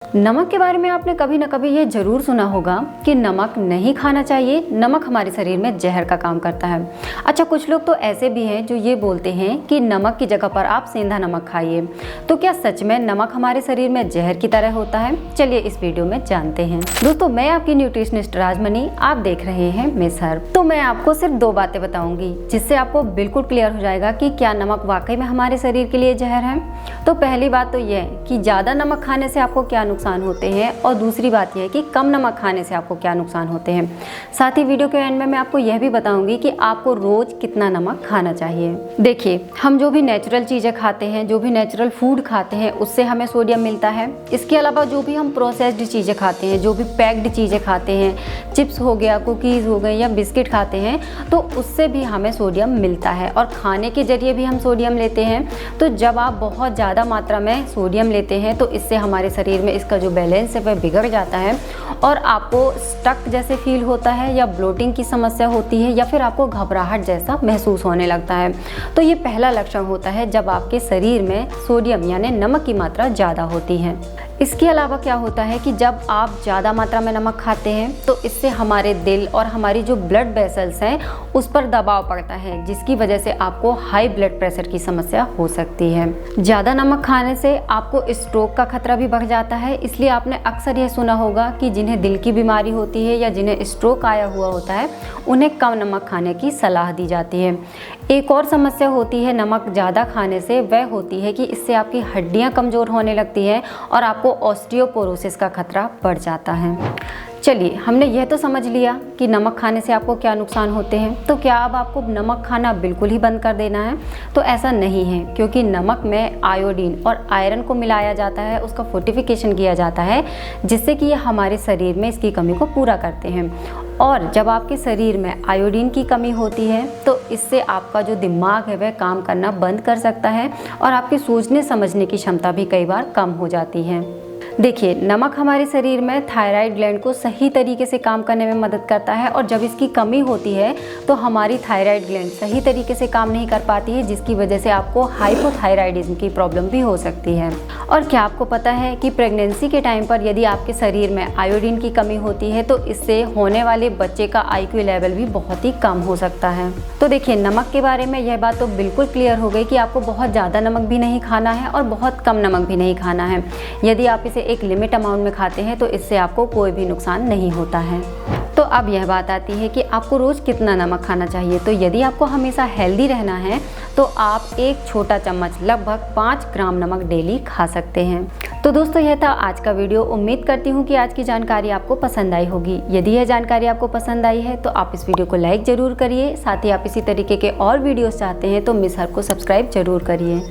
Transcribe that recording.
नमक के बारे में आपने कभी न कभी ये जरूर सुना होगा कि नमक नहीं खाना चाहिए, नमक हमारे शरीर में जहर का काम करता है। अच्छा, कुछ लोग तो ऐसे भी हैं जो ये बोलते हैं कि नमक की जगह पर आप सेंधा नमक खाइए। तो क्या सच में नमक हमारे शरीर में जहर की तरह होता है? चलिए इस वीडियो में जानते हैं। दोस्तों, मैं आपकी न्यूट्रिशनिस्ट राजमणि, आप देख रहे हैं मिस हर्ब। तो मैं आपको सिर्फ 2 बातें बताऊंगी जिससे आपको बिल्कुल क्लियर हो जाएगा कि क्या नमक वाकई में हमारे शरीर के लिए जहर है। तो पहली बात तो यह है कि ज्यादा नमक खाने से आपको क्या नुकसान होते हैं, और दूसरी बात यह है कि कम नमक खाने से आपको क्या नुकसान होते हैं। साथ ही वीडियो के एंड में मैं आपको यह भी बताऊंगी कि आपको रोज कितना नमक खाना चाहिए। देखिए, हम जो भी नेचुरल चीज़ें खाते हैं, जो भी नेचुरल फूड खाते हैं, उससे हमें सोडियम मिलता है। इसके अलावा जो भी हम प्रोसेस्ड चीज़ें खाते हैं, जो भी पैक्ड चीज़ें खाते हैं, चिप्स हो गया, कुकीज़ हो गए या बिस्किट खाते हैं, तो उससे भी हमें सोडियम मिलता है। और खाने के जरिए भी हम सोडियम लेते हैं। तो जब आप बहुत ज़्यादा मात्रा में सोडियम लेते हैं तो इससे हमारे शरीर में इसका जो बैलेंस है वह बिगड़ जाता है और आपको स्टक जैसे फील होता है, या ब्लोटिंग की समस्या होती है, या फिर आपको घबराहट जैसा महसूस होने लगता है। तो ये पहला लक्षण होता है जब आपके शरीर में सोडियम यानी नमक की मात्रा ज़्यादा होती है। इसके अलावा क्या होता है कि जब आप ज़्यादा मात्रा में नमक खाते हैं तो इससे हमारे दिल और हमारी जो ब्लड वेसल्स हैं उस पर दबाव पड़ता है, जिसकी वजह से आपको हाई ब्लड प्रेशर की समस्या हो सकती है। ज़्यादा नमक खाने से आपको स्ट्रोक का खतरा भी बढ़ जाता है। इसलिए आपने अक्सर यह सुना होगा कि जिन्हें दिल की बीमारी होती है या जिन्हें स्ट्रोक आया हुआ होता है उन्हें कम नमक खाने की सलाह दी जाती है। एक और समस्या होती है नमक ज़्यादा खाने से, वह होती है कि इससे आपकी हड्डियाँ कमज़ोर होने लगती हैं और आपको ऑस्टियोपोरोसिस का खतरा बढ़ जाता है। चलिए, हमने यह तो समझ लिया कि नमक खाने से आपको क्या नुकसान होते हैं। तो क्या अब आपको नमक खाना बिल्कुल ही बंद कर देना है? तो ऐसा नहीं है, क्योंकि नमक में आयोडीन और आयरन को मिलाया जाता है, उसका फोर्टिफिकेशन किया जाता है, जिससे कि ये हमारे शरीर में इसकी कमी को पूरा करते हैं। और जब आपके शरीर में आयोडीन की कमी होती है तो इससे आपका जो दिमाग है वह काम करना बंद कर सकता है और आपके सोचने समझने की क्षमता भी कई बार कम हो जाती है। देखिए, नमक हमारे शरीर में थायराइड ग्लैंड को सही तरीके से काम करने में मदद करता है, और जब इसकी कमी होती है तो हमारी थायराइड ग्लैंड सही तरीके से काम नहीं कर पाती है, जिसकी वजह से आपको हाइपोथायराइडिज्म की प्रॉब्लम भी हो सकती है। और क्या आपको पता है कि प्रेगनेंसी के टाइम पर यदि आपके शरीर में आयोडीन की कमी होती है तो इससे होने वाले बच्चे का IQ लेवल भी बहुत ही कम हो सकता है। तो देखिए, नमक के बारे में यह बात तो बिल्कुल क्लियर हो गई कि आपको बहुत ज़्यादा नमक भी नहीं खाना है और बहुत कम नमक भी नहीं खाना है। यदि आप इसे एक लिमिट अमाउंट में खाते हैं तो इससे आपको कोई भी नुकसान नहीं होता है। तो अब यह बात आती है कि आपको रोज़ कितना नमक खाना चाहिए। तो यदि आपको हमेशा हेल्दी रहना है तो आप 1 छोटा चम्मच लगभग 5 ग्राम नमक डेली खा सकते हैं। तो दोस्तों, यह था आज का वीडियो। उम्मीद करती हूँ कि आज की जानकारी आपको पसंद आई होगी। यदि यह जानकारी आपको पसंद आई है तो आप इस वीडियो को लाइक ज़रूर करिए। साथ ही आप इसी तरीके के और वीडियोस चाहते हैं तो मिस हर्ब को सब्सक्राइब ज़रूर करिए।